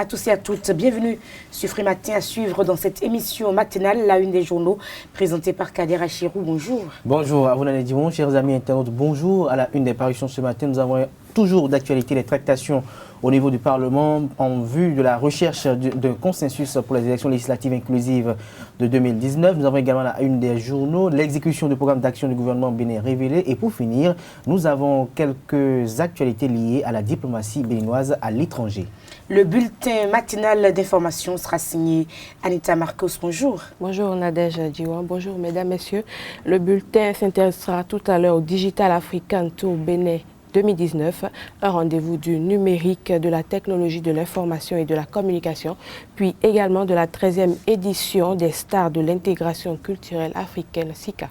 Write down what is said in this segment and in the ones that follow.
à tous et à toutes. Bienvenue sur Free Matin à suivre dans cette émission matinale, la une des journaux, présentée par Kader Achirou. Bonjour. Bonjour, à vous Nané Dimon, chers amis internautes. Bonjour. À la une des parutions ce matin, nous avons toujours d'actualité les tractations au niveau du Parlement en vue de la recherche d'un consensus pour les élections législatives inclusives de 2019. Nous avons également la une des journaux, l'exécution du programme d'action du gouvernement bénin révélé. Et pour finir, nous avons quelques actualités liées à la diplomatie béninoise à l'étranger. Le bulletin matinal d'information sera signé Anita Marcos. Bonjour. Bonjour Nadège Diwan. Bonjour mesdames, messieurs. Le bulletin s'intéressera tout à l'heure au Digital African Tour Bénin 2019, un rendez-vous du numérique, de la technologie de l'information et de la communication, puis également de la 13e édition des stars de l'intégration culturelle africaine SICA.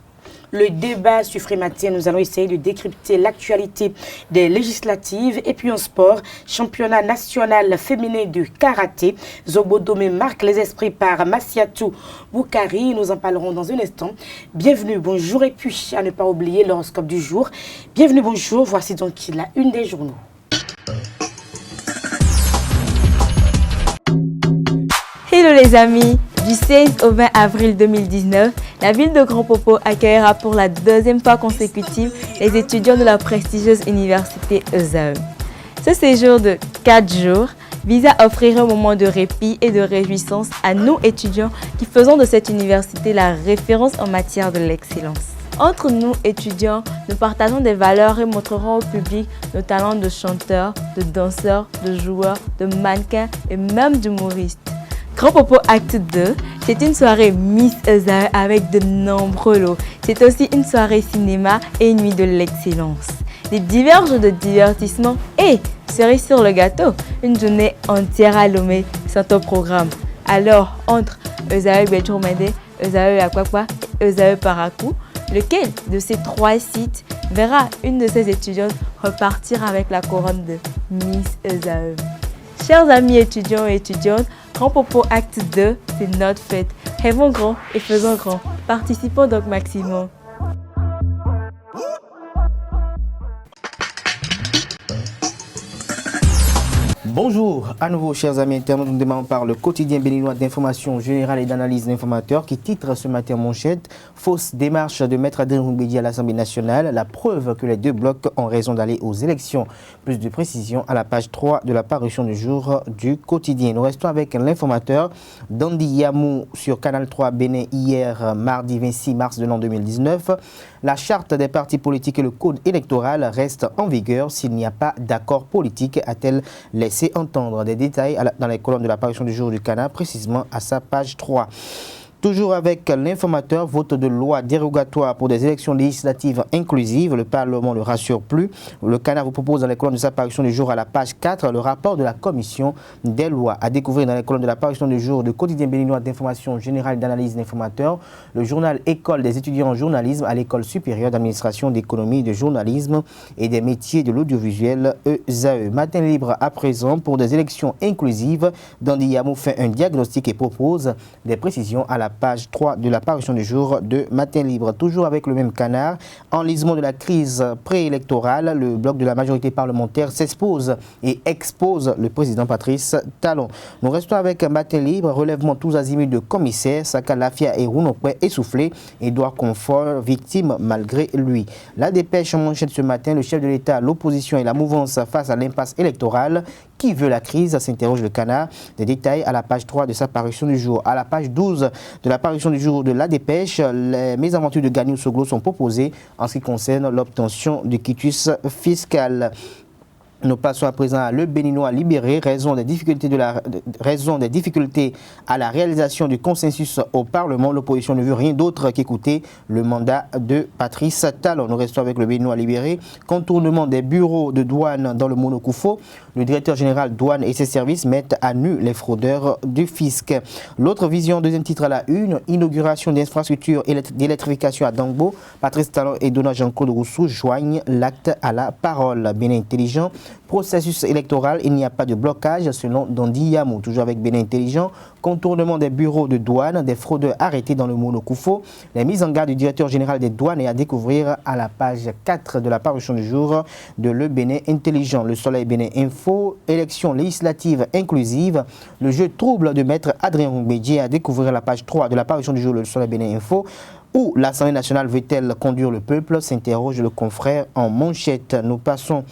Le débat sur Free Matin, nous allons essayer de décrypter l'actualité des législatives. Et puis en sport, championnat national féminin de karaté. Zobodome marque les esprits par Massiatou Boukari. Nous en parlerons dans un instant. Bienvenue, bonjour. Et puis, à ne pas oublier l'horoscope du jour. Bienvenue, bonjour. Voici donc la une des journaux. Hello les amis, du 16 au 20 avril 2019, la ville de Grand Popo accueillera pour la deuxième fois consécutive les étudiants de la prestigieuse université ESAE. Ce séjour de 4 jours vise à offrir un moment de répit et de réjouissance à nous étudiants qui faisons de cette université la référence en matière de l'excellence. Entre nous étudiants, nous partageons des valeurs et montrerons au public nos talents de chanteurs, de danseurs, de joueurs, de mannequins et même d'humoristes. Grand Popo Acte 2, c'est une soirée Miss ESAE avec de nombreux lots. C'est aussi une soirée cinéma et une nuit de l'excellence. Des divers jeux de divertissement et, cerise sur le gâteau, une journée entière à Lomé sont au programme. Alors, entre ESAE Béchourmende, ESAE Akwakwa et ESAE Parakou, lequel de ces 3 sites verra une de ses étudiantes repartir avec la couronne de Miss ESAE. Chers amis étudiants et étudiantes, Grand Popo Acte 2, c'est notre fête. Rêvons grand et faisons grand. Participons donc maximum. Bonjour à nouveau chers amis internautes, nous démarrons par le quotidien béninois d'information générale et d'analyse d'informateurs qui titre ce matin manchette « Fausse démarche de Maître Adrien Roumbédi à l'Assemblée nationale, la preuve que les deux blocs ont raison d'aller aux élections ». Plus de précision à la page 3 de la parution du jour du quotidien. Nous restons avec l'informateur Dandy Yamou sur Canal 3 Bénin hier mardi 26 mars de l'an 2019. La charte des partis politiques et le code électoral restent en vigueur s'il n'y a pas d'accord politique, a-t-elle laissé entendre. Des détails dans les colonnes de la parution du jour du Canard, précisément à sa page 3. Toujours avec l'informateur, vote de loi dérogatoire pour des élections législatives inclusives. Le Parlement ne le rassure plus. Le Canard vous propose dans les colonnes de sa parution du jour à la page 4 le rapport de la commission des lois. À découvrir dans les colonnes de la parution du jour du quotidien béninois d'information générale et d'analyse d'informateurs, le journal École des étudiants en journalisme à l'École supérieure d'administration d'économie, de journalisme et des métiers de l'audiovisuel ESAE. Matin libre à présent pour des élections inclusives. Dandy Yamou fait un diagnostic et propose des précisions à la page 3 de la parution du jour de Matin Libre. Toujours avec le même Canard, enlisement de la crise préélectorale, le bloc de la majorité parlementaire s'expose et expose le président Patrice Talon. Nous restons avec Matin Libre, relèvement tous azimuts de commissaires, Saka Lafia et Rounopoué essoufflés, Édouard Confort victime malgré lui. La dépêche en manchette ce matin, le chef de l'État, l'opposition et la mouvance face à l'impasse électorale. Qui veut la crise, s'interroge le Canard. Des détails à la page 3 de sa parution du jour. À la page 12 de la parution du jour de la dépêche, les mésaventures de Gagnou Soglo sont proposées en ce qui concerne l'obtention du quitus fiscal. Nous passons à présent à Le Béninois libéré, raison des difficultés à la réalisation du consensus au Parlement. L'opposition ne veut rien d'autre qu'écouter le mandat de Patrice Talon. Nous restons avec Le Béninois libéré. Contournement des bureaux de douane dans le Monokoufo. Le directeur général douane et ses services mettent à nu les fraudeurs du fisc. L'autre vision, deuxième titre à la une, inauguration d'infrastructures d'électrification à Dangbo. Patrice Talon et Donald Jean-Claude Rousseau joignent l'acte à la parole. Bénin intelligent. Processus électoral, il n'y a pas de blocage selon Dondi Yamou. Toujours avec Bénin Intelligent, contournement des bureaux de douane, des fraudeurs arrêtés dans le Monokoufo, les mises en garde du directeur général des douanes et à découvrir à la page 4 de la parution du jour de Le Bénin Intelligent. Le Soleil Bénin Info, élection législative inclusive, le jeu trouble de maître Adrien Mbedji à découvrir à la page 3 de la parution du jour Le Soleil Bénin Info. Où l'Assemblée nationale veut-elle conduire le peuple, s'interroge le confrère en manchette. Nous passons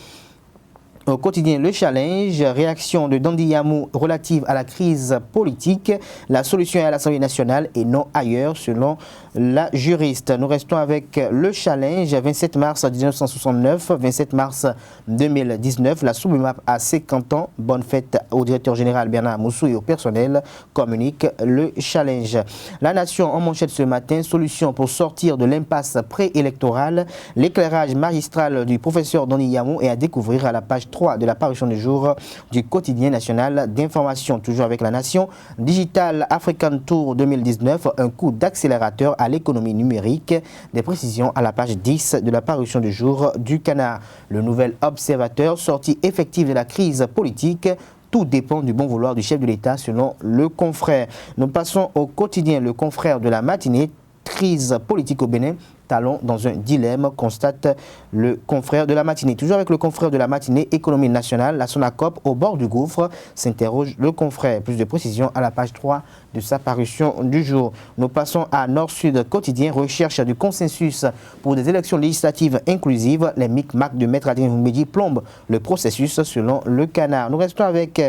au quotidien Le Challenge, réaction de Dondi Yamou relative à la crise politique. La solution est à l'Assemblée nationale et non ailleurs, selon la juriste. Nous restons avec Le Challenge, 27 mars 1969, 27 mars 2019. La Soubimap a 50 ans. Bonne fête au directeur général Bernard Moussou et au personnel, communique Le Challenge. La Nation en manchette ce matin, solution pour sortir de l'impasse préélectorale. L'éclairage magistral du professeur Dondi Yamou est à découvrir à la page 3 de la parution du jour du quotidien national d'information. Toujours avec La Nation, Digital African Tour 2019, un coup d'accélérateur à l'économie numérique. Des précisions à la page 10 de la parution du jour du Canard. Le nouvel observateur, sortie effective de la crise politique. Tout dépend du bon vouloir du chef de l'État selon le confrère. Nous passons au quotidien Le Confrère de la matinée. Crise politique au Bénin, talons dans un dilemme, constate le confrère de la matinée. Toujours avec le confrère de la matinée, économie nationale, la Sonacop au bord du gouffre, s'interroge le confrère. Plus de précisions à la page 3 de sa parution du jour. Nous passons à Nord-Sud quotidien, recherche du consensus pour des élections législatives inclusives. Les micmacs de Maître Adrien Mbedji plombent le processus selon le Canard. Nous restons avec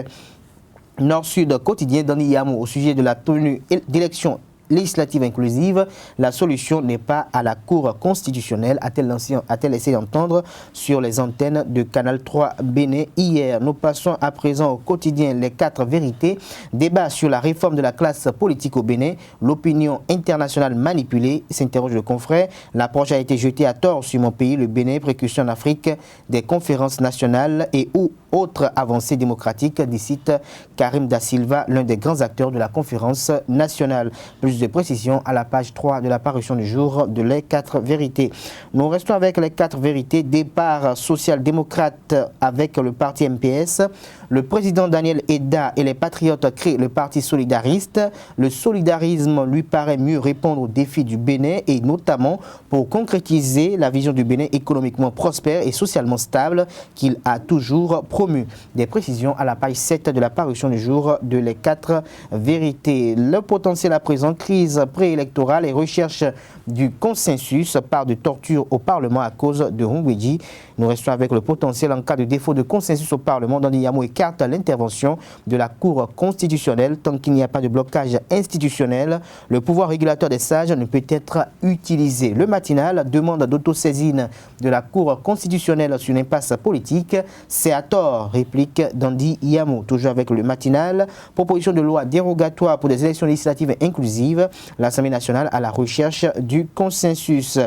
Nord-Sud quotidien, Dondi Yamou au sujet de la tenue d'élections législative inclusive. La solution n'est pas à la Cour constitutionnelle, a-t-elle essayé d'entendre sur les antennes de Canal 3 Bénin hier. Nous passons à présent au quotidien Les 4 vérités. Débat sur la réforme de la classe politique au Bénin. L'opinion internationale manipulée, s'interroge le confrère. L'approche a été jetée à tort sur mon pays, le Bénin, précursion en Afrique des conférences nationales et ou autres avancées démocratiques, cite Karim Da Silva, l'un des grands acteurs de la conférence nationale. Plus de précision à la page 3 de la parution du jour de Les 4 vérités. Nous restons avec Les 4 vérités. Départ social-démocrate avec le parti MPS. Le président Daniel Eda et les patriotes créent le parti solidariste. Le solidarisme lui paraît mieux répondre aux défis du Bénin et notamment pour concrétiser la vision du Bénin économiquement prospère et socialement stable qu'il a toujours promu. Des précisions à la page 7 de la parution du jour de Les 4 vérités. Le potentiel à présent, crise préélectorale et recherche du consensus, part de torture au Parlement à cause de Mbedji. Nous restons avec le potentiel en cas de défaut de consensus au Parlement. Dondi Yamou écarte l'intervention de la Cour constitutionnelle. Tant qu'il n'y a pas de blocage institutionnel, le pouvoir régulateur des sages ne peut être utilisé. Le matinal demande d'autosaisine de la Cour constitutionnelle sur l'impasse politique. C'est à tort, réplique Dondi Yamou. Toujours avec le matinal, proposition de loi dérogatoire pour des élections législatives inclusives. L'Assemblée nationale à la recherche du consensus.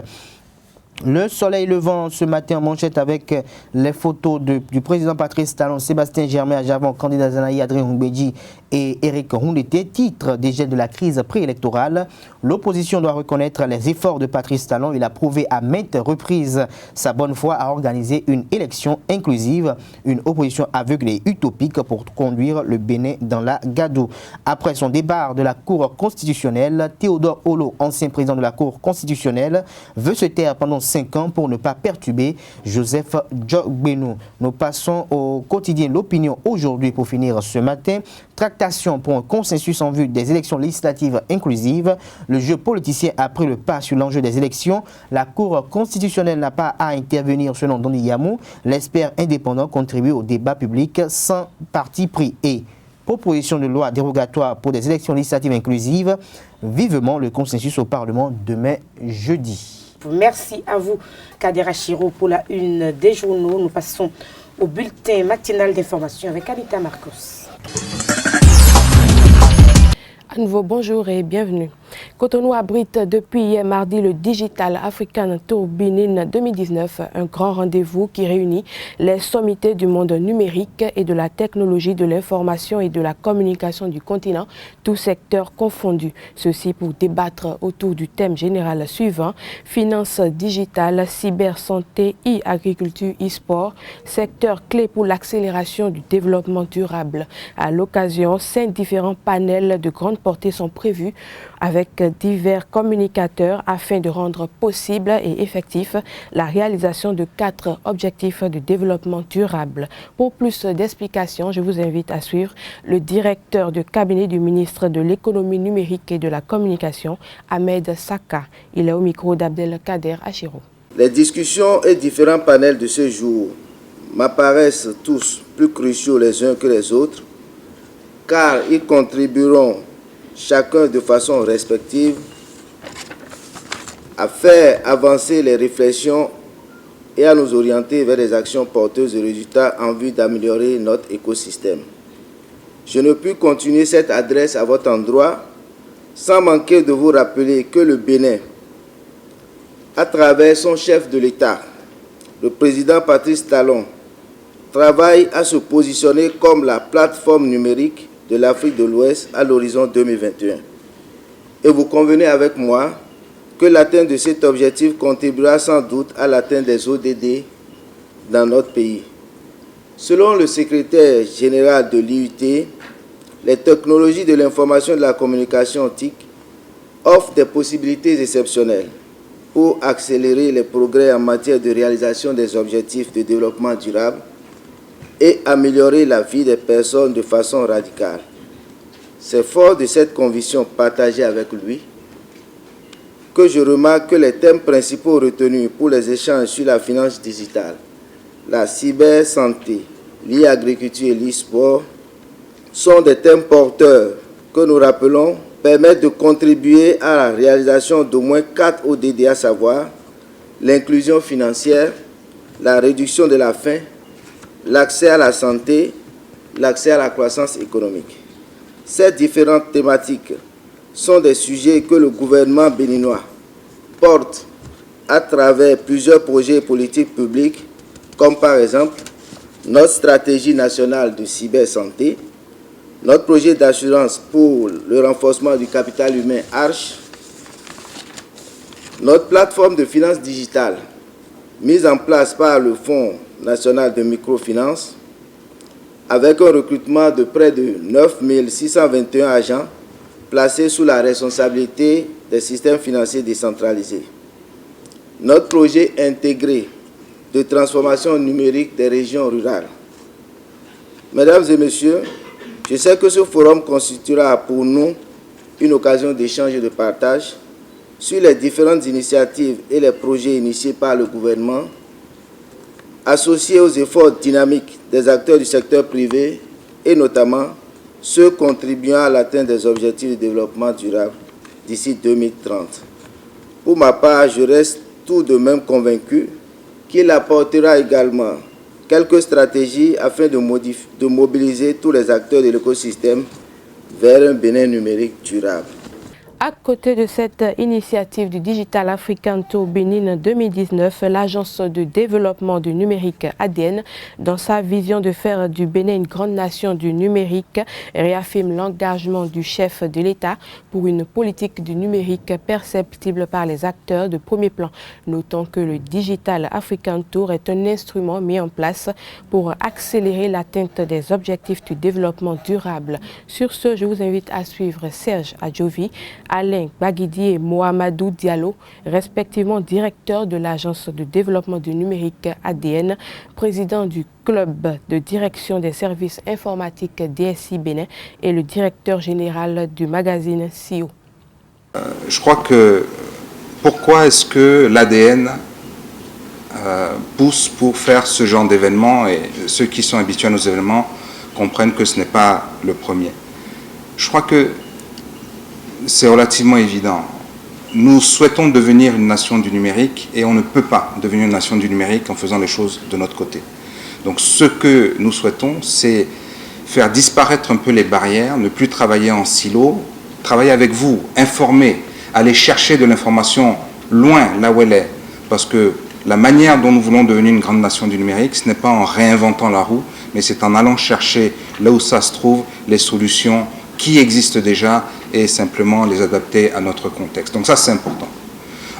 Le soleil levant ce matin en manchette avec les photos du président Patrice Talon, Sébastien Germain Javon, candidat Zanaï, Adrien Mbedji et Eric Houndété, titre des jets de la crise préélectorale. L'opposition doit reconnaître les efforts de Patrice Talon. Il a prouvé à maintes reprises sa bonne foi à organiser une élection inclusive, une opposition aveugle et utopique pour conduire le Bénin dans la gadoue. Après son départ de la Cour constitutionnelle, Théodore Olo, ancien président de la Cour constitutionnelle, veut se taire pendant 5 ans pour ne pas perturber Joseph Djogbenou. Nous passons au quotidien L'Opinion aujourd'hui pour finir ce matin. Tractation pour un consensus en vue des élections législatives inclusives. Le jeu politicien a pris le pas sur l'enjeu des élections. La Cour constitutionnelle n'a pas à intervenir selon Dondi Yamou. L'expert indépendant contribue au débat public sans parti pris et proposition de loi dérogatoire pour des élections législatives inclusives. Vivement le consensus au Parlement demain jeudi. Merci à vous, Kadera Chiro, pour la une des journaux. Nous passons au bulletin matinal d'information avec Anita Marcos. À nouveau, bonjour et bienvenue. Cotonou abrite depuis hier mardi le Digital African Tour Benin 2019, un grand rendez-vous qui réunit les sommités du monde numérique et de la technologie de l'information et de la communication du continent, tous secteurs confondus. Ceci pour débattre autour du thème général suivant: finances digitales, cybersanté, e-agriculture, e-sport, secteur clé pour l'accélération du développement durable. À l'occasion, 5 différents panels de grande portée sont prévus avec divers communicateurs afin de rendre possible et effectif la réalisation de 4 objectifs de développement durable. Pour plus d'explications, je vous invite à suivre le directeur de cabinet du ministre de l'économie numérique et de la communication, Ahmed Saka. Il est au micro d'Abdelkader Achiro. Les discussions et différents panels de ce jour m'apparaissent tous plus cruciaux les uns que les autres, car ils contribueront chacun de façon respective à faire avancer les réflexions et à nous orienter vers des actions porteuses de résultats en vue d'améliorer notre écosystème. Je ne puis continuer cette adresse à votre endroit sans manquer de vous rappeler que le Bénin, à travers son chef de l'État, le président Patrice Talon, travaille à se positionner comme la plateforme numérique de l'Afrique de l'Ouest à l'horizon 2021. Et vous convenez avec moi que l'atteinte de cet objectif contribuera sans doute à l'atteinte des ODD dans notre pays. Selon le secrétaire général de l'IUT, les technologies de l'information et de la communication TIC offrent des possibilités exceptionnelles pour accélérer les progrès en matière de réalisation des objectifs de développement durable et améliorer la vie des personnes de façon radicale. C'est fort de cette conviction partagée avec lui que je remarque que les thèmes principaux retenus pour les échanges sur la finance digitale, la cybersanté, l'e-agriculture et l'e-sport sont des thèmes porteurs que nous rappelons permettent de contribuer à la réalisation d'au moins 4 ODD, à savoir l'inclusion financière, la réduction de la faim, l'accès à la santé, l'accès à la croissance économique. Ces différentes thématiques sont des sujets que le gouvernement béninois porte à travers plusieurs projets et politiques publiques, comme par exemple notre stratégie nationale de cybersanté, notre projet d'assurance pour le renforcement du capital humain ARCH, notre plateforme de finances digitales mise en place par le Fonds national de microfinance, avec un recrutement de près de 9 621 agents placés sous la responsabilité des systèmes financiers décentralisés. Notre projet intégré de transformation numérique des régions rurales. Mesdames et messieurs, je sais que ce forum constituera pour nous une occasion d'échange et de partage sur les différentes initiatives et les projets initiés par le gouvernement, associés aux efforts dynamiques des acteurs du secteur privé et notamment ceux contribuant à l'atteinte des objectifs de développement durable d'ici 2030. Pour ma part, je reste tout de même convaincu qu'il apportera également quelques stratégies afin de mobiliser tous les acteurs de l'écosystème vers un Bénin numérique durable. À côté de cette initiative du Digital African Tour Benin 2019, l'Agence de développement du numérique ADN, dans sa vision de faire du Bénin une grande nation du numérique, réaffirme l'engagement du chef de l'État pour une politique du numérique perceptible par les acteurs de premier plan. Notons que le Digital African Tour est un instrument mis en place pour accélérer l'atteinte des objectifs du développement durable. Sur ce, je vous invite à suivre Serge Adjovi, Alain Baguidi et Mohamedou Diallo, respectivement directeurs de l'Agence de développement du numérique ADN, président du club de direction des services informatiques DSI Bénin et le directeur général du magazine CEO. Je crois que pourquoi est-ce que l'ADN pousse pour faire ce genre d'événements, et ceux qui sont habitués à nos événements comprennent que ce n'est pas le premier. Je crois que c'est relativement évident. Nous souhaitons devenir une nation du numérique et on ne peut pas devenir une nation du numérique en faisant les choses de notre côté. Donc ce que nous souhaitons, c'est faire disparaître un peu les barrières, ne plus travailler en silo, travailler avec vous, informer, aller chercher de l'information loin, là où elle est. Parce que la manière dont nous voulons devenir une grande nation du numérique, ce n'est pas en réinventant la roue, mais c'est en allant chercher là où ça se trouve, les solutions qui existent déjà et simplement les adapter à notre contexte. Donc ça, c'est important.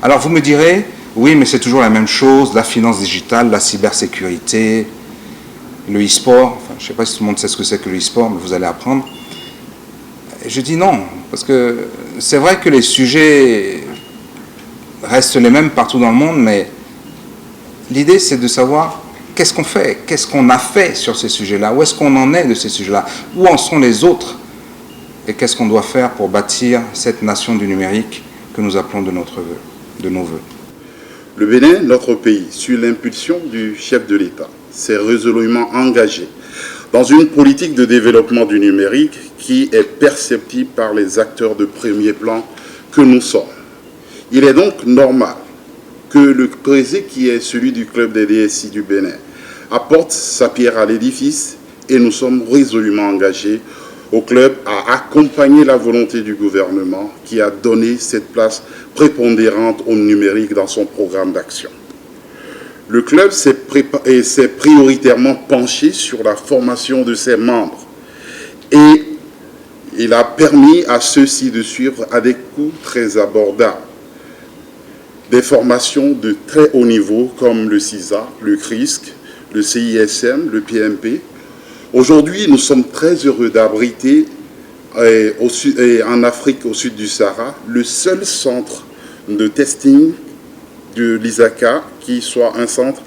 Alors vous me direz, oui, mais c'est toujours la même chose, la finance digitale, la cybersécurité, le e-sport. Enfin, je ne sais pas si tout le monde sait ce que c'est que le e-sport, mais vous allez apprendre. Et je dis non, parce que c'est vrai que les sujets restent les mêmes partout dans le monde, mais l'idée, c'est de savoir qu'est-ce qu'on fait, qu'est-ce qu'on a fait sur ces sujets-là, où est-ce qu'on en est de ces sujets-là, où en sont les autres, et qu'est-ce qu'on doit faire pour bâtir cette nation du numérique que nous appelons de nos voeux. Le Bénin, notre pays, sur l'impulsion du chef de l'État, s'est résolument engagé dans une politique de développement du numérique qui est perceptible par les acteurs de premier plan que nous sommes. Il est donc normal que le président, qui est celui du club des DSI du Bénin, apporte sa pierre à l'édifice et nous sommes résolument engagés au club à accompagner la volonté du gouvernement qui a donné cette place prépondérante au numérique dans son programme d'action. Le club s'est prioritairement penché sur la formation de ses membres et il a permis à ceux-ci de suivre à des coûts très abordables des formations de très haut niveau comme le CISA, le CRISC, le CISM, le PMP. Aujourd'hui, nous sommes très heureux d'abriter en Afrique, au sud du Sahara, le seul centre de testing de l'ISACA qui soit un centre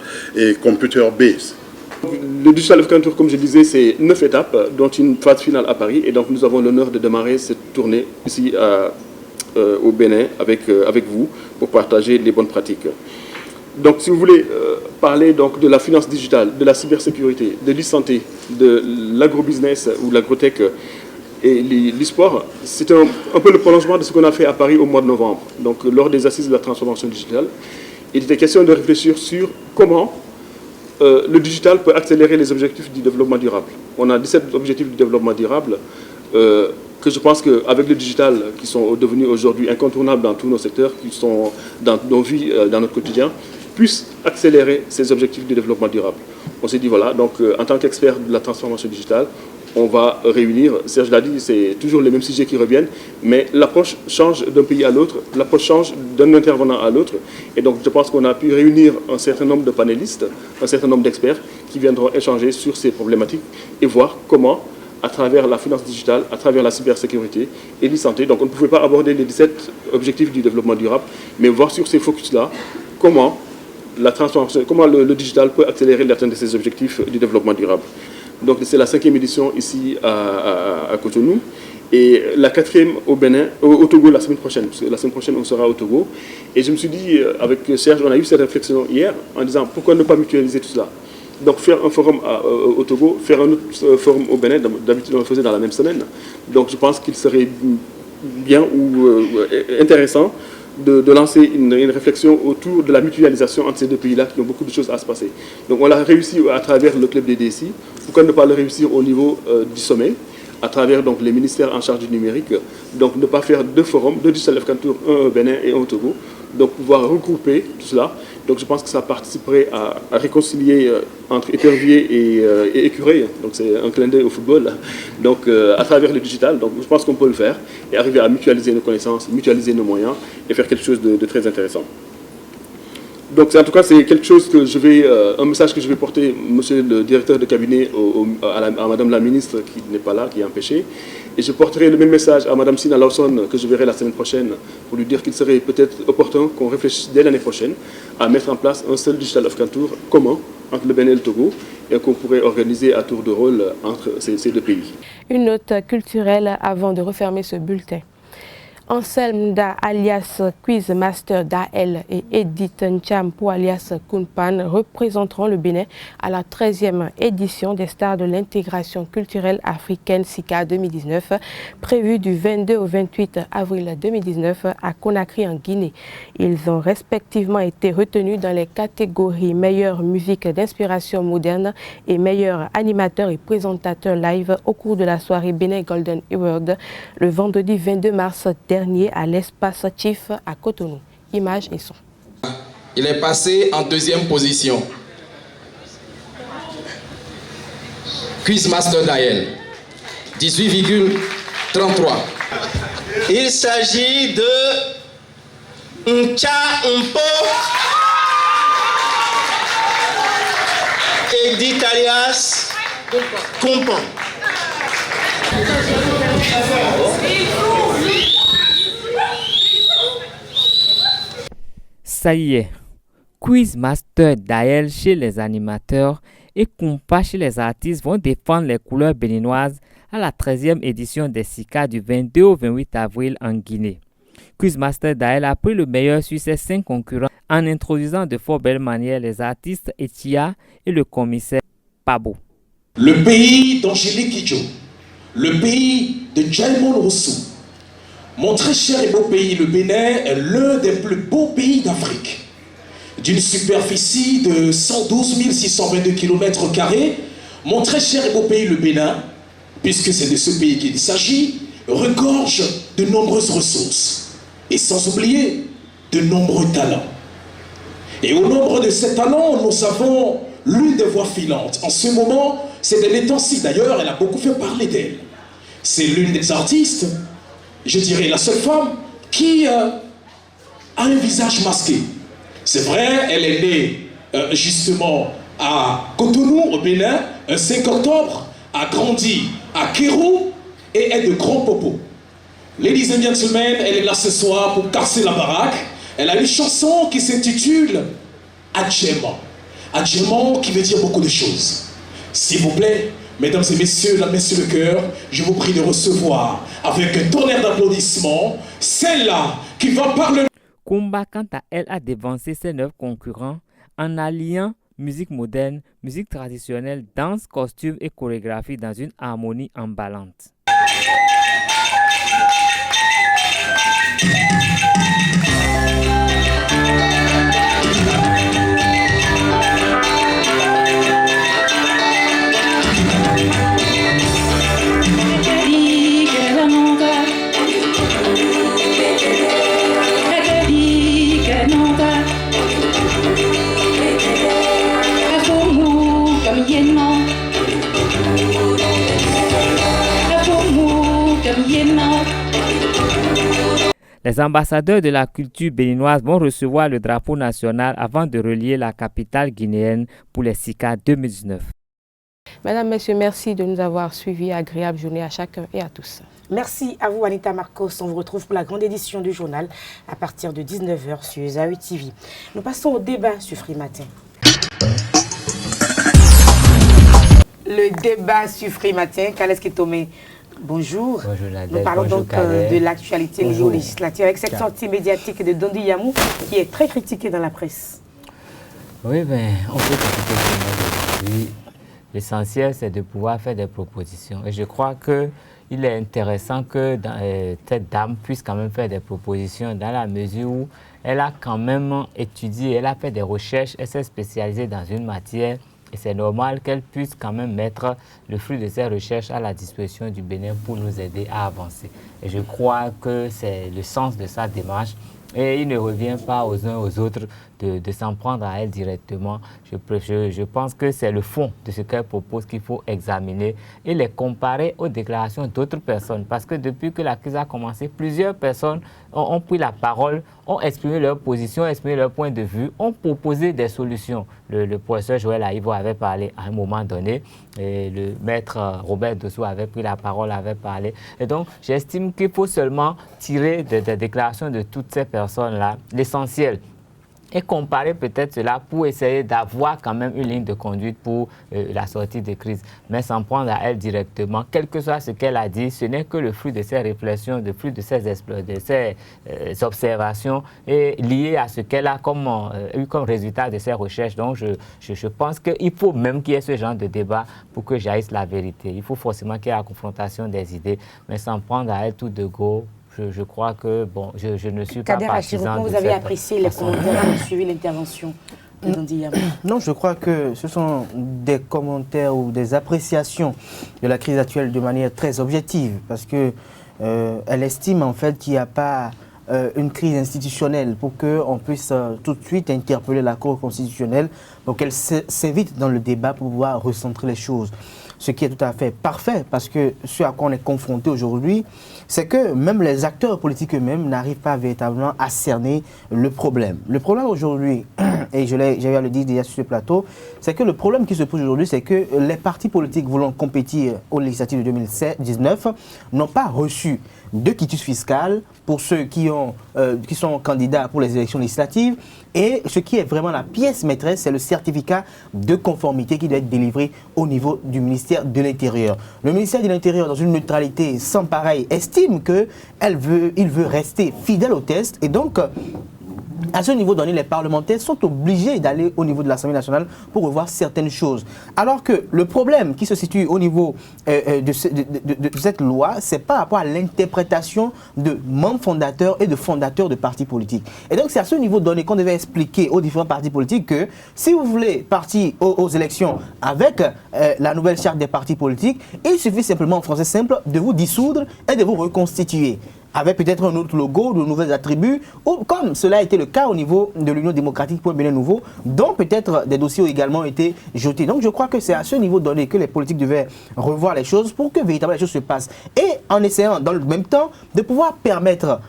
computer-based. Le Digital African Tour, comme je disais, c'est 9 étapes, dont une phase finale à Paris. Et donc, nous avons l'honneur de démarrer cette tournée ici au Bénin avec vous pour partager les bonnes pratiques. Donc, si vous voulez parler donc, de la finance digitale, de la cybersécurité, de l'e-santé, de l'agrobusiness ou l'agrotech et l'e-sport, c'est un peu le prolongement de ce qu'on a fait à Paris au mois de novembre. Donc, lors des assises de la transformation digitale, il était question de réfléchir sur comment le digital peut accélérer les objectifs du développement durable. On a 17 objectifs du développement durable que je pense qu'avec le digital, qui sont devenus aujourd'hui incontournables dans tous nos secteurs, qui sont dans nos vies, dans notre quotidien, puissent accélérer ces objectifs de développement durable. On s'est dit, voilà, donc en tant qu'expert de la transformation digitale, on va réunir, Serge l'a dit, c'est toujours les mêmes sujets qui reviennent, mais l'approche change d'un pays à l'autre, l'approche change d'un intervenant à l'autre, et donc je pense qu'on a pu réunir un certain nombre de panélistes, un certain nombre d'experts qui viendront échanger sur ces problématiques et voir comment, à travers la finance digitale, à travers la cybersécurité et l'e-santé, donc on ne pouvait pas aborder les 17 objectifs du développement durable, mais voir sur ces focus-là, comment la transformation, comment le digital peut accélérer l'atteinte de ces objectifs du développement durable. Donc c'est la 5e édition ici à Cotonou et la 4e au Bénin, au Togo la semaine prochaine, parce que la semaine prochaine on sera au Togo. Et je me suis dit, avec Serge, on a eu cette réflexion hier en disant pourquoi ne pas mutualiser tout cela. Donc faire un forum au Togo, faire un autre forum au Bénin, d'habitude on le faisait dans la même semaine. Donc je pense qu'il serait bien ou intéressant de lancer une réflexion autour de la mutualisation entre ces deux pays-là qui ont beaucoup de choses à se passer. Donc on l'a réussi à travers le club des DSI. Pourquoi ne pas le réussir au niveau du sommet, à travers donc, les ministères en charge du numérique. Donc ne pas faire 2 forums, 2 Digital African Tour, un au Bénin et un au Togo. Donc pouvoir regrouper tout cela. Donc je pense que ça participerait à réconcilier entre épervier et écureuil. Donc c'est un clin d'œil au football. Donc à travers le digital, donc je pense qu'on peut le faire et arriver à mutualiser nos connaissances, mutualiser nos moyens et faire quelque chose de très intéressant. Donc en tout cas c'est quelque chose que je vais, un message que je vais porter, monsieur le directeur de cabinet, à madame la ministre qui n'est pas là, qui est empêchée. Et je porterai le même message à Mme Sina Lawson, que je verrai la semaine prochaine, pour lui dire qu'il serait peut-être opportun qu'on réfléchisse dès l'année prochaine à mettre en place un seul Digital African Tour commun entre le Bénin et le Togo, et qu'on pourrait organiser à tour de rôle entre ces 2 pays. Une note culturelle avant de refermer ce bulletin. Anselme Da alias Quizmaster Dael et Edith Nchampo alias Kunpan représenteront le Bénin à la 13e édition des Stars de l'intégration culturelle africaine SICA 2019, prévue du 22 au 28 avril 2019 à Conakry en Guinée. Ils ont respectivement été retenus dans les catégories meilleure musique d'inspiration moderne et meilleur animateur et présentateur live au cours de la soirée Bénin Golden Award le vendredi 22 mars dernier dernier à l'espace TIFF à Cotonou. Images et son. Il est passé en deuxième position. Quizmaster Dael, 18,33. Il s'agit de Ncha Mpo Edith alias Kumpan. Ça y est, Quizmaster Dael chez les animateurs et Kumpa chez les artistes vont défendre les couleurs béninoises à la 13e édition des SICA du 22 au 28 avril en Guinée. Quizmaster Dael a pris le meilleur sur ses 5 concurrents en introduisant de fort belles manières les artistes Etia et le commissaire Pabo. Le pays d'Angélique Kidjo, le pays de Jaimon Rousseau. Mon très cher et beau pays, le Bénin, est l'un des plus beaux pays d'Afrique. D'une superficie de 112 622 km², mon très cher et beau pays, le Bénin, puisque c'est de ce pays qu'il s'agit, regorge de nombreuses ressources. Et sans oublier de nombreux talents. Et au nombre de ces talents, nous avons l'une des voix filantes. En ce moment, c'est de temps-ci d'ailleurs, elle a beaucoup fait parler d'elle. C'est l'une des artistes, je dirais la seule femme, qui a un visage masqué. C'est vrai, elle est née justement à Cotonou, au Bénin, un 5 octobre, a grandi à Kérou et est de Grand Popo. Ladies and gentlemen, elle est là ce soir pour casser la baraque. Elle a une chanson qui s'intitule Adjema. Adjema qui veut dire beaucoup de choses. S'il vous plaît, mesdames et messieurs, la main sur le cœur, je vous prie de recevoir avec un tonnerre d'applaudissements celle-là qui va parler. Kumba, quant à elle, a dévancé ses 9 concurrents en alliant musique moderne, musique traditionnelle, danse, costume et chorégraphie dans une harmonie emballante. Les ambassadeurs de la culture béninoise vont recevoir le drapeau national avant de relier la capitale guinéenne pour les SICA 2019. Mesdames, Messieurs, merci de nous avoir suivis. Agréable journée à chacun et à tous. Merci à vous, Anita Marcos. On vous retrouve pour la grande édition du journal à partir de 19h sur Zawi TV. Nous passons au débat sur Free Matin. Le débat sur Free Matin, Kales Ketomé. Bonjour. Bonjour Nadège. Nous parlons bonjour donc Kader. de l'actualité législative avec cette sortie médiatique de Dondi Yamou qui est très critiquée dans la presse. Oui, ben, on peut critiquer tout le monde aujourd'hui. L'essentiel, c'est de pouvoir faire des propositions. Et je crois qu'il est intéressant que cette dame puisse quand même faire des propositions dans la mesure où elle a quand même étudié, elle a fait des recherches, elle s'est spécialisée dans une matière. Et c'est normal qu'elle puisse quand même mettre le fruit de ses recherches à la disposition du Bénin pour nous aider à avancer. Et je crois que c'est le sens de sa démarche. Et il ne revient pas aux uns aux autres de s'en prendre à elle directement. Je pense que c'est le fond de ce qu'elle propose qu'il faut examiner et les comparer aux déclarations d'autres personnes. Parce que depuis que la crise a commencé, plusieurs personnes ont pris la parole, ont exprimé leur position, exprimé leur point de vue, ont proposé des solutions. Le professeur Joël Aïvo avait parlé à un moment donné, et le maître Robert Dossou avait pris la parole, avait parlé. Et donc, j'estime qu'il faut seulement tirer des déclarations de toutes ces personnes-là l'essentiel. Et comparer peut-être cela pour essayer d'avoir quand même une ligne de conduite pour la sortie de crise. Mais s'en prendre à elle directement, quel que soit ce qu'elle a dit, ce n'est que le fruit de ses réflexions, le fruit de ses observations et lié à ce qu'elle a eu comme résultat de ses recherches. Donc je pense qu'il faut même qu'il y ait ce genre de débat pour que jaillisse la vérité. Il faut forcément qu'il y ait la confrontation des idées, mais s'en prendre à elle tout de go. Je crois que, bon, je ne suis pas partisan de vous avez apprécié les commentaires, vous avez suivi l'intervention de Dondi Yamou. Non, je crois que ce sont des commentaires ou des appréciations de la crise actuelle de manière très objective. Parce que elle estime en fait qu'il n'y a pas une crise institutionnelle pour qu'on puisse tout de suite interpeller la Cour constitutionnelle pour qu'elle s'évite dans le débat pour pouvoir recentrer les choses. Ce qui est tout à fait parfait parce que ce à quoi on est confronté aujourd'hui, c'est que même les acteurs politiques eux-mêmes n'arrivent pas véritablement à cerner le problème. Le problème aujourd'hui, et j'avais à le dire déjà sur ce plateau, c'est que le problème qui se pose aujourd'hui, c'est que les partis politiques voulant compétir aux législatives de 2019 n'ont pas reçu de quitus fiscal pour ceux qui sont candidats pour les élections législatives. Et ce qui est vraiment la pièce maîtresse, c'est le certificat de conformité qui doit être délivré au niveau du ministère de l'Intérieur. Le ministère de l'Intérieur, dans une neutralité sans pareil, estime qu'il veut rester fidèle au test. Et donc, à ce niveau donné, les parlementaires sont obligés d'aller au niveau de l'Assemblée nationale pour revoir certaines choses. Alors que le problème qui se situe au niveau de cette loi, c'est par rapport à l'interprétation de membres fondateurs et de fondateurs de partis politiques. Et donc, c'est à ce niveau donné qu'on devait expliquer aux différents partis politiques que si vous voulez partir aux élections avec la nouvelle charte des partis politiques, il suffit simplement, en français simple, de vous dissoudre et de vous reconstituer, avec peut-être un autre logo, de nouvelles attributs, ou comme cela a été le cas au niveau de l'Union démocratique pour un Bénin nouveau, dont peut-être des dossiers ont également été jetés. Donc je crois que c'est à ce niveau donné que les politiques devaient revoir les choses pour que véritablement les choses se passent. Et en essayant dans le même temps de pouvoir permettre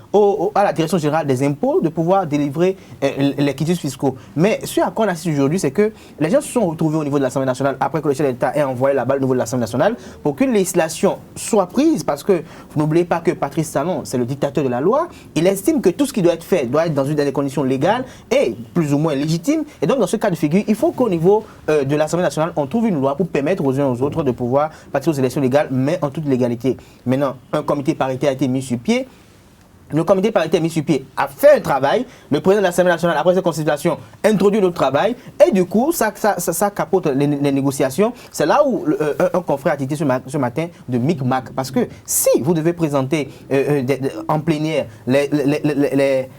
à la direction générale des impôts de pouvoir délivrer les quitus fiscaux. Mais ce à quoi on assiste aujourd'hui, c'est que les gens se sont retrouvés au niveau de l'Assemblée nationale après que le chef de l'État ait envoyé la balle au niveau de l'Assemblée nationale pour qu'une législation soit prise, parce que vous n'oubliez pas que Patrice Talon, c'est le dictateur de la loi. Il estime que tout ce qui doit être fait doit être dans des conditions légales et plus ou moins légitimes. Et donc, dans ce cas de figure, il faut qu'au niveau de l'Assemblée nationale, on trouve une loi pour permettre aux uns aux autres de pouvoir participer aux élections légales, mais en toute légalité. Maintenant, un comité paritaire a été mis sur pied. Le comité paritaire mis sur pied a fait un travail. Le président de l'Assemblée nationale, après cette consultation, introduit notre travail. Et du coup, ça capote les négociations. C'est là où un confrère a dit ce matin de micmac. Parce que si vous devez présenter en plénière les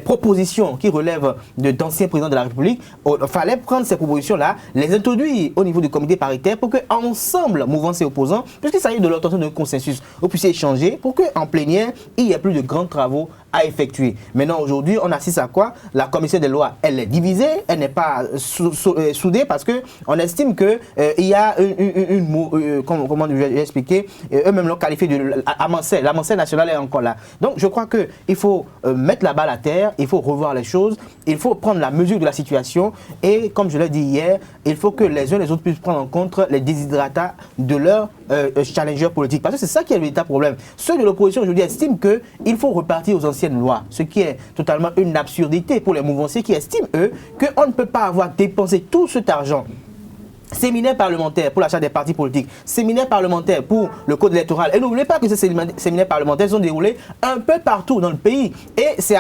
propositions qui relèvent d'anciens présidents de la République, il fallait prendre ces propositions-là, les introduire au niveau du comité paritaire pour qu'ensemble, mouvance et opposants, puisqu'il s'agit de l'obtention d'un consensus, vous puissiez échanger pour qu'en plénière, il n'y ait plus de grandes travaux à effectuer. Maintenant, aujourd'hui, on assiste à quoi? La commission des lois, elle est divisée, elle n'est pas soudée parce qu'on estime qu'il y a comment je vais expliquer, eux-mêmes l'ont qualifié de amancelle. L'amancelle nationale est encore là. Donc, je crois qu'il faut mettre la balle à terre, il faut revoir les choses, il faut prendre la mesure de la situation et, comme je l'ai dit hier, il faut que les uns et les autres puissent prendre en compte les desiderata de leurs challengers politiques. Parce que c'est ça qui est le véritable problème. Ceux de l'opposition aujourd'hui estiment qu'il faut repartir aux anciennes lois, ce qui est totalement une absurdité pour les mouvanciers qui estiment, eux, qu'on ne peut pas avoir dépensé tout cet argent. Séminaire parlementaire pour l'achat des partis politiques, séminaire parlementaire pour le code électoral. Et n'oubliez pas que ces séminaires parlementaires sont déroulés un peu partout dans le pays. Et c'est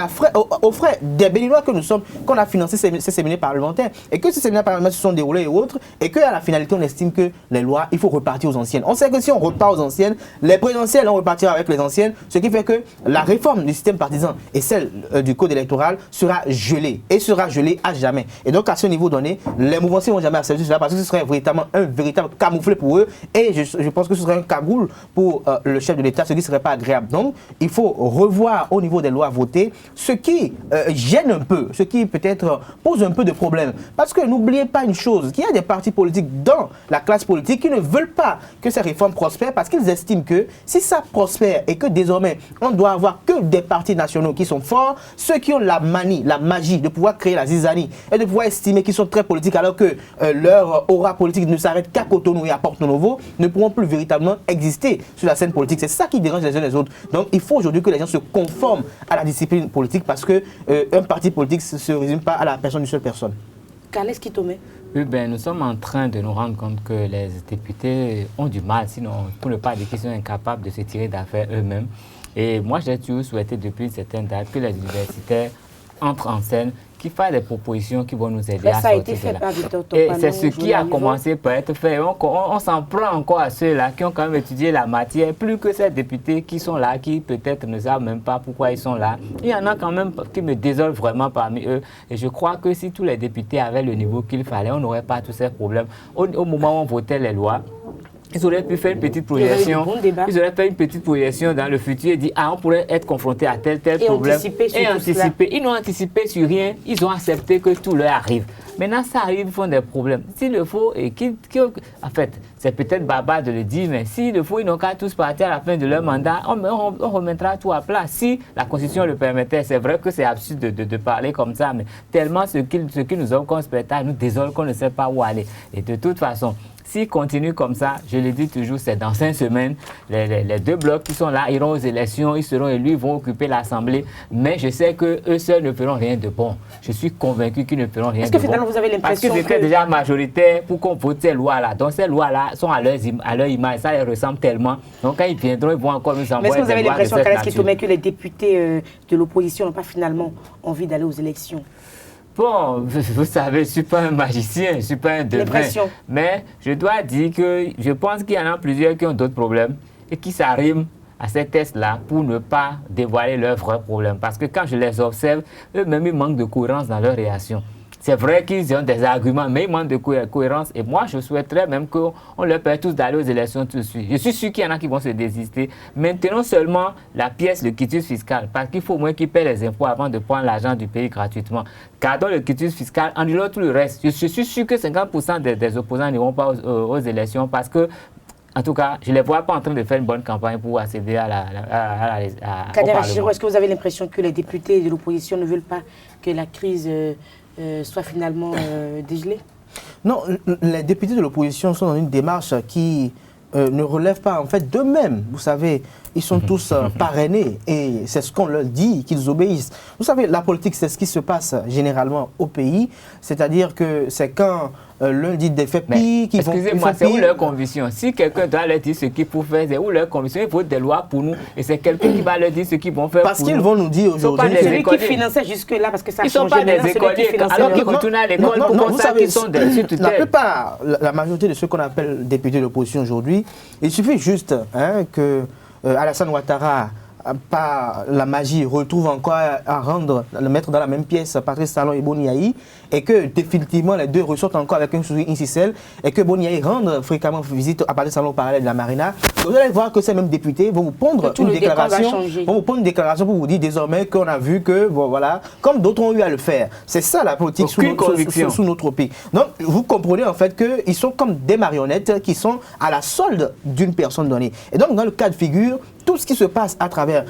aux frais des Béninois que nous sommes, qu'on a financé ces séminaires parlementaires. Et que ces séminaires parlementaires se sont déroulés et autres. Et qu'à la finalité, on estime que les lois, il faut repartir aux anciennes. On sait que si on repart aux anciennes, les présidentielles, on repartira avec les anciennes. Ce qui fait que la réforme du système partisan et celle du code électoral sera gelée. Et sera gelée à jamais. Et donc, à ce niveau donné, les mouvanciers ne vont jamais accepter cela parce que ce serait véritablement un véritable camouflet pour eux et je pense que ce serait un cagoule pour le chef de l'État, ce qui ne serait pas agréable. Donc, il faut revoir au niveau des lois votées ce qui gêne un peu, ce qui peut-être pose un peu de problème. Parce que n'oubliez pas une chose, qu'il y a des partis politiques dans la classe politique qui ne veulent pas que ces réformes prospèrent parce qu'ils estiment que si ça prospère et que désormais on doit avoir que des partis nationaux qui sont forts, ceux qui ont la manie, la magie de pouvoir créer la zizanie et de pouvoir estimer qu'ils sont très politiques alors que leur aura politique ne s'arrête qu'à Cotonou et à Porto Novo, ne pourront plus véritablement exister sur la scène politique. C'est ça qui dérange les uns les autres. Donc il faut aujourd'hui que les gens se conforment à la discipline politique parce que un parti politique ne se résume pas à la personne d'une seule personne. Carles Kitomé. Oui, nous sommes en train de nous rendre compte que les députés ont du mal, sinon pour ne pas dire qu'ils sont incapables de se tirer d'affaire eux-mêmes. Et moi, j'ai toujours souhaité depuis une certaine date que les universitaires entrent en scène, qui fassent des propositions qui vont nous aider à sortir de là. Et c'est ce qui a commencé par être fait. On s'en prend encore à ceux-là qui ont quand même étudié la matière, plus que ces députés qui sont là, qui peut-être ne savent même pas pourquoi ils sont là. Il y en a quand même qui me désolent vraiment parmi eux. Et je crois que si tous les députés avaient le niveau qu'il fallait, on n'aurait pas tous ces problèmes. Au moment où on votait les lois, Ils auraient pu faire une petite projection. Ils auraient fait une petite projection dans le futur et dire on pourrait être confronté à tel problème. Et anticiper. Ils n'ont anticipé sur rien. Ils ont accepté que tout leur arrive. Maintenant, ça arrive, ils font des problèmes. S'il le faut, en fait, c'est peut-être barbare de le dire, mais s'il le faut, ils n'ont qu'à tous partir à la fin de leur mandat. On remettra tout à plat. Si la Constitution le permettait, c'est vrai que c'est absurde de parler comme ça, mais tellement ce qui nous offre comme spectacle nous désole qu'on ne sait pas où aller. Et de toute façon, s'ils continuent comme ça, je le dis toujours, c'est dans 5 semaines, les deux blocs qui sont là iront aux élections, ils seront élus, ils vont occuper l'Assemblée. Mais je sais qu'eux seuls ne feront rien de bon. Je suis convaincu qu'ils ne feront rien de bon. Est-ce que finalement vous avez l'impression Parce qu'ils étaient déjà majoritaires pour qu'on vote ces lois-là. Donc ces lois-là sont à leur image, ça les ressemble tellement. Donc quand ils viendront, ils vont encore nous envoyer des lois. Mais est-ce que vous avez l'impression, Kales Kitome, que les députés de l'opposition n'ont pas finalement envie d'aller aux élections? Bon, vous savez, je ne suis pas un magicien, je ne suis pas un devin. Mais je dois dire que je pense qu'il y en a plusieurs qui ont d'autres problèmes et qui s'arriment à ces tests-là pour ne pas dévoiler leurs vrais problèmes. Parce que quand je les observe, eux-mêmes, ils manquent de cohérence dans leur réaction. C'est vrai qu'ils ont des arguments, mais ils manquent de cohérence. Et moi, je souhaiterais même qu'on leur permette tous d'aller aux élections tout de suite. Je suis sûr qu'il y en a qui vont se désister. Maintenons seulement la pièce, le quitus fiscal, parce qu'il faut au moins qu'ils paient les impôts avant de prendre l'argent du pays gratuitement. Gardons le quitus fiscal, annulons tout le reste. Je suis sûr que 50% des opposants n'iront pas aux élections parce que, en tout cas, je ne les vois pas en train de faire une bonne campagne pour accéder au Parlement. Est-ce que vous avez l'impression que les députés de l'opposition ne veulent pas que la crise soit finalement dégelée? Non, les députés de l'opposition sont dans une démarche qui ne relève pas en fait d'eux-mêmes. Vous savez, ils sont tous parrainés et c'est ce qu'on leur dit, qu'ils obéissent. Vous savez, la politique, c'est ce qui se passe généralement au pays. C'est-à-dire que c'est quand l'un dit des faits pires qui vont... Excusez-moi, c'est où leur conviction? Si quelqu'un doit leur dire ce qu'il faut faire, c'est où leur conviction? Il faut des lois pour nous et c'est quelqu'un qui va leur dire ce qu'ils vont faire parce qu'ils vont nous dire aujourd'hui... Celui qui finançait jusque-là, parce que ça a changé. Ils ne sont pas des écoliers, alors qu'ils retournent à l'école pour qu'on sache qu'ils sont des tutelles. La plupart, la majorité de ceux qu'on appelle députés de l'opposition aujourd'hui, il suffit juste que Alassane Ouattara, par la magie, retrouve encore à rendre, le mettre dans la même pièce Patrice Talon et Boni Yayi, et que définitivement les deux ressortent encore avec une ficelle, et que Boni Yayi rende fréquemment visite à Patrice Talon parallèle de la Marina. Vous allez voir que ces mêmes députés vont vous prendre une déclaration, pour vous dire désormais qu'on a vu que, bon, voilà, comme d'autres ont eu à le faire. C'est ça la politique sous notre pays. Donc vous comprenez en fait qu'ils sont comme des marionnettes qui sont à la solde d'une personne donnée. Et donc dans le cas de figure, tout ce qui se passe à travers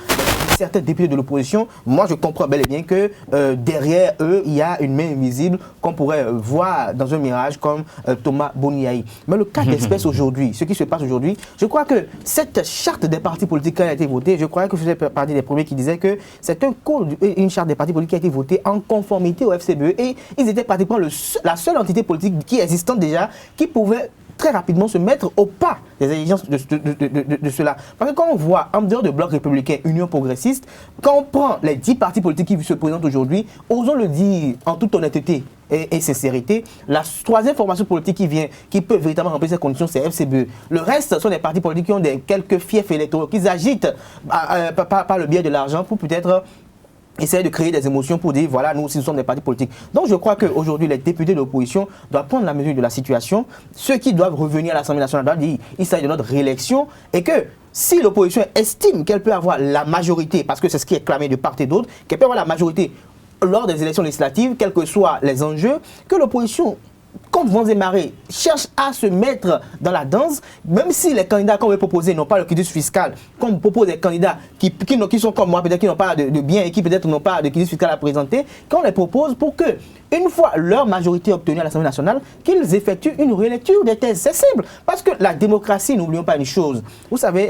certains députés de l'opposition, moi je comprends bel et bien que derrière eux, il y a une main invisible qu'on pourrait voir dans un mirage comme Thomas Boni Yayi. Mais le cas d'espèce aujourd'hui, ce qui se passe aujourd'hui, je crois que cette charte des partis politiques qui a été votée, je crois que je faisais partie des premiers qui disaient que c'est une charte des partis politiques qui a été votée en conformité au FCBE et ils étaient pratiquement la seule entité politique qui existante déjà qui pouvait très rapidement se mettre au pas des exigences de cela. Parce que quand on voit, en dehors de bloc républicain, Union progressiste, quand on prend les 10 partis politiques qui se présentent aujourd'hui, osons le dire en toute honnêteté et sincérité, la troisième formation politique qui peut véritablement remplir ces conditions, c'est FCBE. Le reste sont des partis politiques qui ont quelques fiefs électoraux, qu'ils agitent par le biais de l'argent pour peut-être essayer de créer des émotions pour dire voilà, nous aussi nous sommes des partis politiques. Donc je crois qu'aujourd'hui les députés de l'opposition doivent prendre la mesure de la situation. Ceux qui doivent revenir à l'Assemblée nationale doivent dire il s'agit de notre réélection et que si l'opposition estime qu'elle peut avoir la majorité, parce que c'est ce qui est clamé de part et d'autre, qu'elle peut avoir la majorité lors des élections législatives, quels que soient les enjeux, que l'opposition, comme Vents et Marées, cherche à se mettre dans la danse, même si les candidats qu'on veut proposer n'ont pas le quitus fiscal, qu'on propose des candidats qui sont comme moi, peut-être qui n'ont pas de biens et qui peut-être n'ont pas de quitus fiscal à présenter, qu'on les propose pour que, une fois leur majorité obtenue à l'Assemblée nationale, qu'ils effectuent une relecture des thèses. C'est simple, parce que la démocratie, n'oublions pas une chose, vous savez,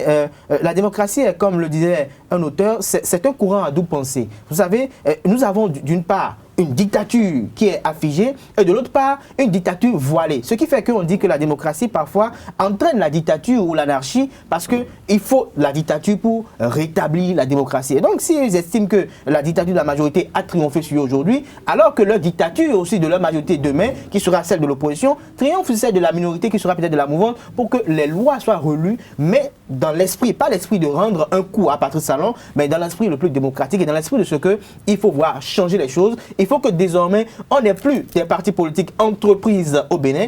la démocratie, comme le disait un auteur, c'est un courant à double pensée. Vous savez, nous avons d'une part une dictature qui est affigée et de l'autre part une dictature voilée. Ce qui fait qu'on dit que la démocratie parfois entraîne la dictature ou l'anarchie parce qu'il faut la dictature pour rétablir la démocratie. Et donc s'ils estiment que la dictature de la majorité a triomphé sur eux aujourd'hui, alors que leur dictature aussi de leur majorité demain, qui sera celle de l'opposition, triomphe sur celle de la minorité qui sera peut-être de la mouvance pour que les lois soient relues, mais dans l'esprit, pas l'esprit de rendre un coup à Patrice Talon, mais dans l'esprit le plus démocratique et dans l'esprit de ce qu'il faut voir changer les choses. Il faut que désormais, on n'ait plus des partis politiques entreprises au Bénin,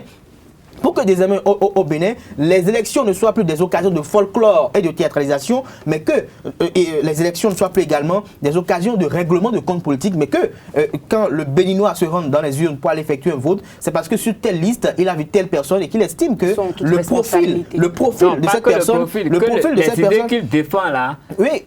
pour que désormais au Bénin, les élections ne soient plus des occasions de folklore et de théâtralisation, mais que les élections ne soient plus également des occasions de règlement de comptes politiques, mais que quand le Béninois se rend dans les urnes pour aller effectuer un vote, c'est parce que sur telle liste, il a vu telle personne et qu'il estime que le profil de cette personne, qu'il défend là, oui,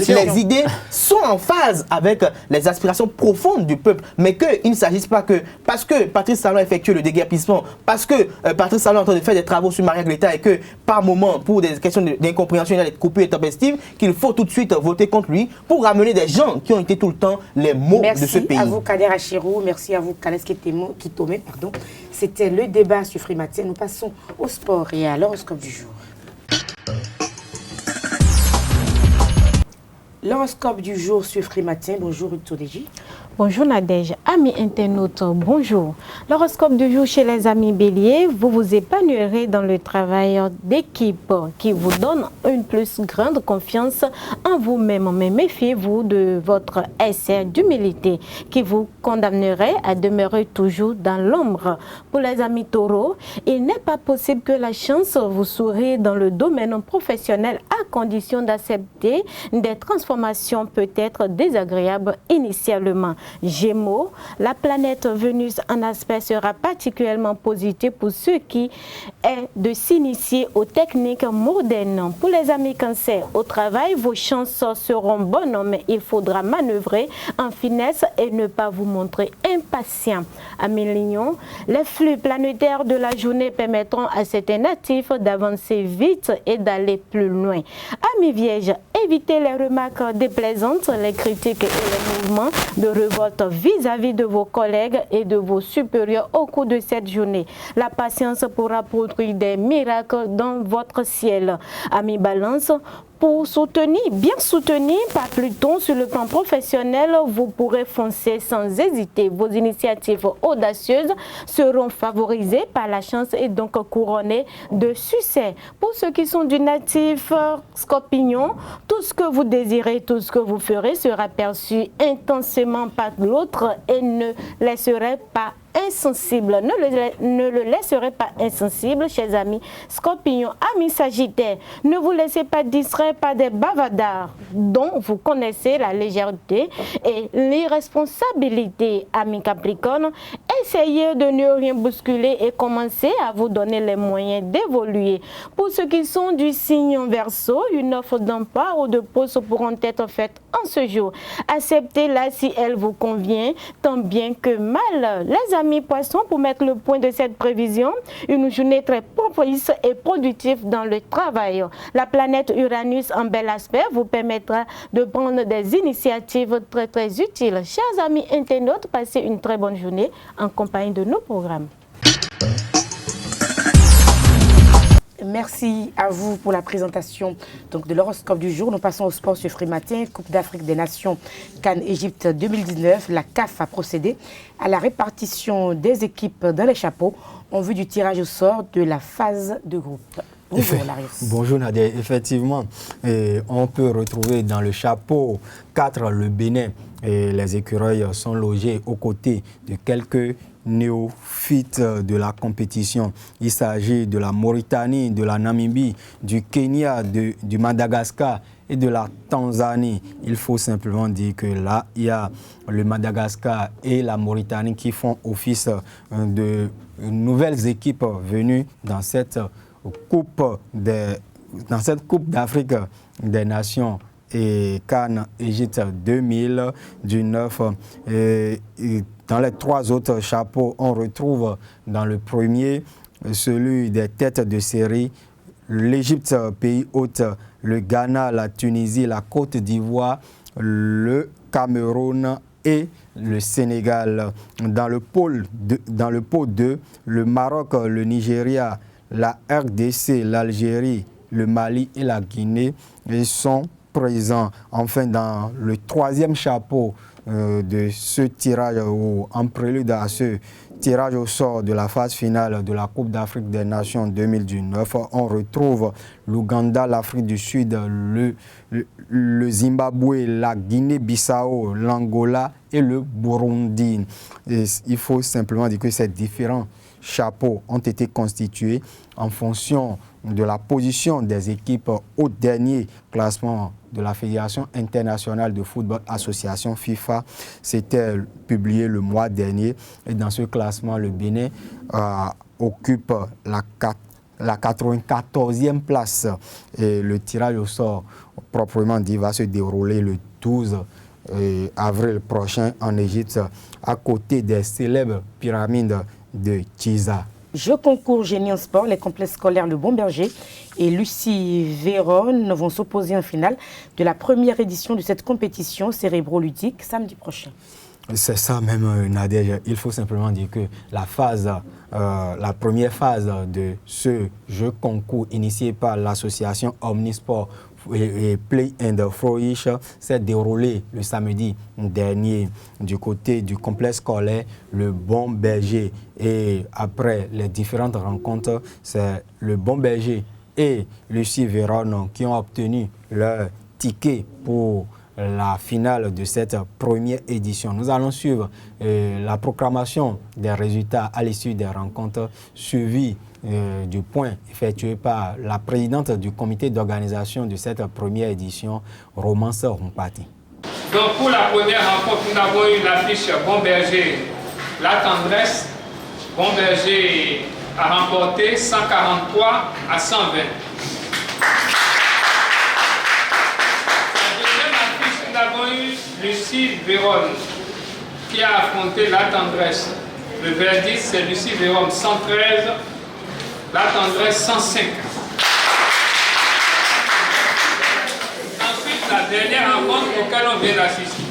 les idées sont en phase avec les aspirations profondes du peuple, mais qu'il ne s'agisse pas que, parce que Patrice Talon effectue le déguerpissement, parce que Patrice Talon est en train de faire des travaux sur Maria Greta et que par moment, pour des questions d'incompréhension, il a des coupures intempestives, qu'il faut tout de suite voter contre lui pour ramener des gens qui ont été tout le temps les mots de ce pays. Merci à vous, Kader Achirou. Merci à vous, Kales Kitome. C'était le débat sur Frimatien. Nous passons au sport et à l'horoscope du jour. L'horoscope du jour sur Frimatien. Bonjour, Utodeji. Bonjour Nadège, amis internautes, bonjour. L'horoscope du jour chez les amis béliers, vous vous épanouirez dans le travail d'équipe qui vous donne une plus grande confiance en vous-même. Mais méfiez-vous de votre essai d'humilité qui vous condamnerait à demeurer toujours dans l'ombre. Pour les amis taureaux, il n'est pas possible que la chance vous sourie dans le domaine professionnel à condition d'accepter des transformations peut-être désagréables initialement. Gémeaux, la planète Vénus en aspect sera particulièrement positive pour ceux qui est de s'initier aux techniques modernes. Pour les amis Cancer, au travail, vos chances seront bonnes, mais il faudra manœuvrer en finesse et ne pas vous montrer impatient. Amis Lions, les flux planétaires de la journée permettront à certains natifs d'avancer vite et d'aller plus loin. Amis Vierges, évitez les remarques déplaisantes, les critiques et les mouvements de revolte vis-à-vis de vos collègues et de vos supérieurs au cours de cette journée. La patience pourra produire des miracles dans votre ciel. Amis Balance, pour bien soutenir par Pluton sur le plan professionnel, vous pourrez foncer sans hésiter. Vos initiatives audacieuses seront favorisées par la chance et donc couronnées de succès. Pour ceux qui sont du natif Scorpion, tout ce que vous désirez, tout ce que vous ferez sera perçu intensément par l'autre et ne laisserait pas insensible. Ne le laisserez pas insensible, chers amis Scorpion. Amis Sagittaire, ne vous laissez pas distraire par des bavardards dont vous connaissez la légèreté et l'irresponsabilité. Amis Capricorne, essayez de ne rien bousculer et commencez à vous donner les moyens d'évoluer. Pour ceux qui sont du signe Verseau, une offre d'emploi ou de poste pourront être faites en ce jour. Acceptez-la si elle vous convient, tant bien que mal. Les amis Poissons, pour mettre le point de cette prévision, une journée très propice et productive dans le travail. La planète Uranus en bel aspect vous permettra de prendre des initiatives très très utiles. Chers amis internautes, passez une très bonne journée en compagnie de nos programmes. Merci à vous pour la présentation donc, de l'horoscope du jour. Nous passons au sport sur Frimatien, Coupe d'Afrique des Nations Cannes Égypte 2019. La CAF a procédé à la répartition des équipes dans les chapeaux en vue du tirage au sort de la phase de groupe. Bonjour Larius. Bonjour Nadia. Effectivement, on peut retrouver dans le chapeau 4 le Bénin. Et les écureuils sont logés aux côtés de quelques néophytes de la compétition. Il s'agit de la Mauritanie, de la Namibie, du Kenya, du Madagascar et de la Tanzanie. Il faut simplement dire que là, il y a le Madagascar et la Mauritanie qui font office de nouvelles équipes venues dans cette Coupe d'Afrique des Nations et Cannes Égypte 2019. Dans les 3 autres chapeaux, on retrouve dans le premier celui des têtes de série, l'Égypte, pays hôte, le Ghana, la Tunisie, la Côte d'Ivoire, le Cameroun et le Sénégal. Dans le pôle 2, le Maroc, le Nigeria, la RDC, l'Algérie, le Mali et la Guinée sont présents. Enfin, dans le 3e chapeau, de ce tirage, ou en prélude à ce tirage au sort de la phase finale de la Coupe d'Afrique des Nations 2019, on retrouve l'Ouganda, l'Afrique du Sud, le Zimbabwe, la Guinée-Bissau, l'Angola et le Burundi. Et il faut simplement dire que ces différents chapeaux ont été constitués en fonction de la position des équipes au dernier classement de la Fédération internationale de football association FIFA. C'était publié le mois dernier et dans ce classement, le Bénin occupe la 94e place. Et le tirage au sort, proprement dit, va se dérouler le 12 avril prochain en Égypte, à côté des célèbres pyramides de Giza. Jeux concours génie en sport, les complexes scolaires Le Bon Berger et Lucie Véronne vont s'opposer en finale de la première édition de cette compétition cérébro-ludique samedi prochain. C'est ça même, Nadège. Il faut simplement dire que la première phase de ce jeu concours initié par l'association Omnisport et Play and Flourish s'est déroulé le samedi dernier du côté du complexe scolaire Le Bon Berger. Et après les différentes rencontres, c'est Le Bon Berger et Lucie Véronne qui ont obtenu leur ticket pour la finale de cette première édition. Nous allons suivre la proclamation des résultats à l'issue des rencontres suivies du point effectué par la présidente du comité d'organisation de cette première édition, Romance Rompati. Donc pour la première rencontre, nous avons eu l'affiche Bon Berger, La Tendresse. Bon Berger a remporté 143 à 120. Nous avons eu Lucie Véronne qui a affronté La Tendresse. Le verdict, c'est Lucie Véronne 113, La Tendresse 105. Ensuite, la dernière rencontre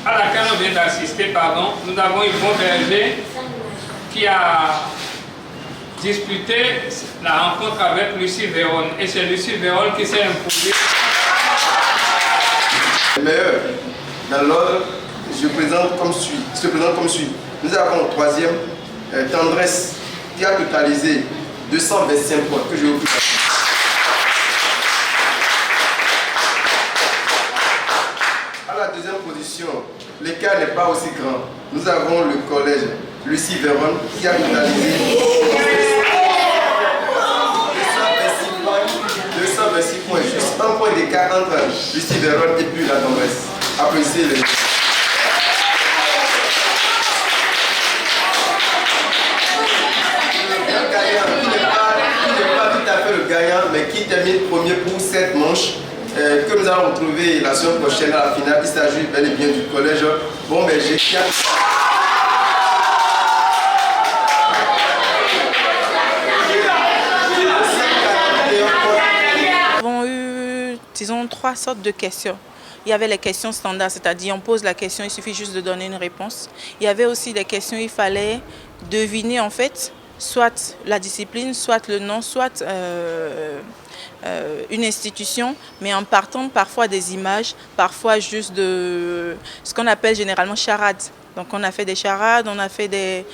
à laquelle on vient d'assister, nous avons eu Bon Berger qui a disputé la rencontre avec Lucie Véronne. Et c'est Lucie Véronne qui s'est imposée. Meilleur. Dans l'ordre, je présente comme suit. Nous avons au troisième, Tendresse, qui a totalisé 225 points que je vous présente. À la deuxième position, l'écart n'est pas aussi grand. Nous avons le collège Lucie Véronne qui a totalisé 226 points, juste un point d'écart entre Lucie Véronne et puis la Tendresse. Applaudissez les. Le gagnant, qui n'est pas tout à fait le gagnant, mais qui termine premier pour cette manche que nous allons retrouver la semaine prochaine à la finale. Il s'agit bel et bien du collège Bon Berger. Nous avons eu, disons, 3 sortes de questions. Il y avait les questions standards, c'est-à-dire on pose la question, il suffit juste de donner une réponse. Il y avait aussi des questions, il fallait deviner en fait, soit la discipline, soit le nom, soit une institution, mais en partant parfois des images, parfois juste de ce qu'on appelle généralement charades. Donc on a fait des charades, on a fait des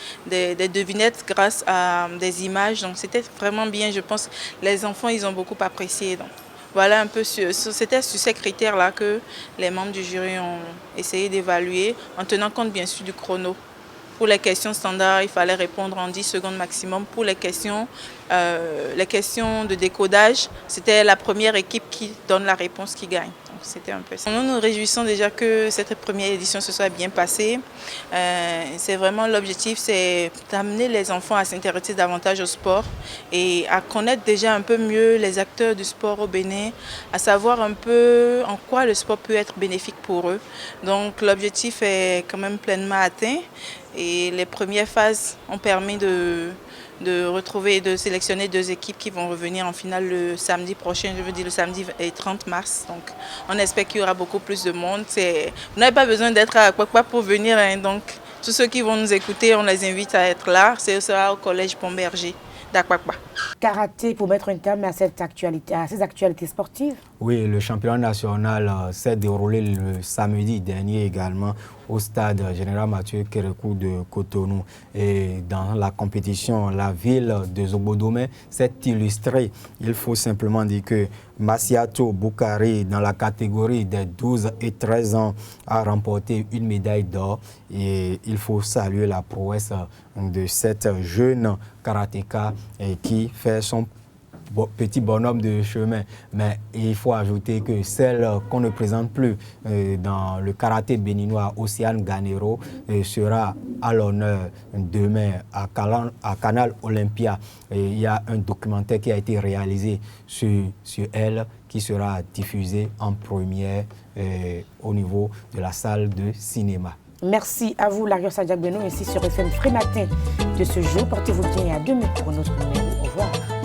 devinettes grâce à des images. Donc c'était vraiment bien, je pense. Les enfants, ils ont beaucoup apprécié. Donc voilà un peu, c'était sur ces critères-là que les membres du jury ont essayé d'évaluer, en tenant compte bien sûr du chrono. Pour les questions standards, il fallait répondre en 10 secondes maximum. Pour les questions de décodage, c'était la première équipe qui donne la réponse qui gagne. C'était un peu ça. Nous nous réjouissons déjà que cette première édition se soit bien passée. C'est vraiment l'objectif, c'est d'amener les enfants à s'intéresser davantage au sport et à connaître déjà un peu mieux les acteurs du sport au Bénin, à savoir un peu en quoi le sport peut être bénéfique pour eux. Donc l'objectif est quand même pleinement atteint et les premières phases ont permis de retrouver et de sélectionner 2 équipes qui vont revenir en finale le samedi prochain, je veux dire le samedi 30 mars. Donc on espère qu'il y aura beaucoup plus de monde. Vous n'avez pas besoin d'être à Kwakwa pour venir, hein, donc tous ceux qui vont nous écouter, on les invite à être là. Ce sera au collège Bon Berger d'Akwakwa. Karaté pour mettre un terme à ces actualités sportives. Oui, le championnat national s'est déroulé le samedi dernier également au stade Général Mathieu Kérékou de Cotonou. Et dans la compétition, la ville de Zobodomé s'est illustrée. Il faut simplement dire que Massiato Boukari, dans la catégorie des 12 et 13 ans, a remporté une médaille d'or. Et il faut saluer la prouesse de cette jeune karatéka qui fait son petit bonhomme de chemin. Mais il faut ajouter que celle qu'on ne présente plus dans le karaté béninois, Océane Ganero, sera à l'honneur demain à Canal Olympia. Et il y a un documentaire qui a été réalisé sur elle qui sera diffusé en première au niveau de la salle de cinéma. Merci à vous, Larios Adjabeno, ici sur FM Frématin de ce jour. Portez-vous bien et à demain pour notre numéro. Au revoir.